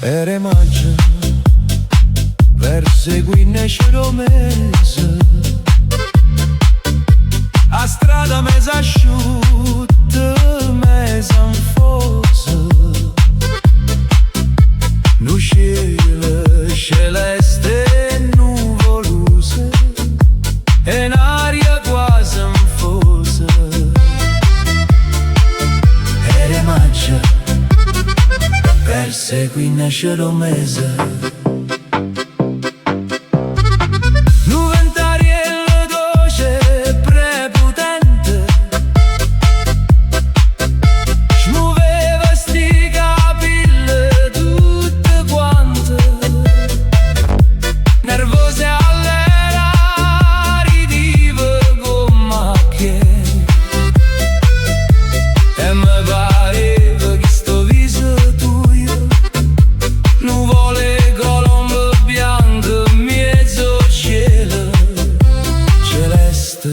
Ere maggio, verso Guinnesce Romese, a strada mezza asciutta, mezza anfosa, nu cielo celeste e nuvolose, e n'aria quasi anfosa. Ere maggio, verso Guinnesce Romese,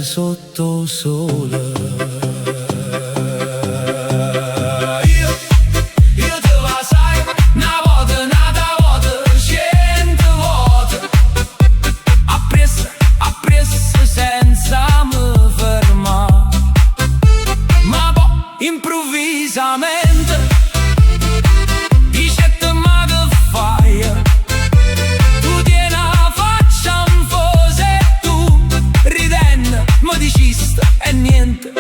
sotto sole. Io te la sai, una volta, un'altra volta, 100 volte. Appresso senza me fermare, ma poi improvvisamente dice te ma che fai? Tu tieni la faccia anfosa e tu ridendo ma diciste e niente,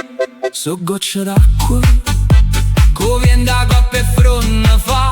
so gocce d'acqua che viene da coppe e fronte fa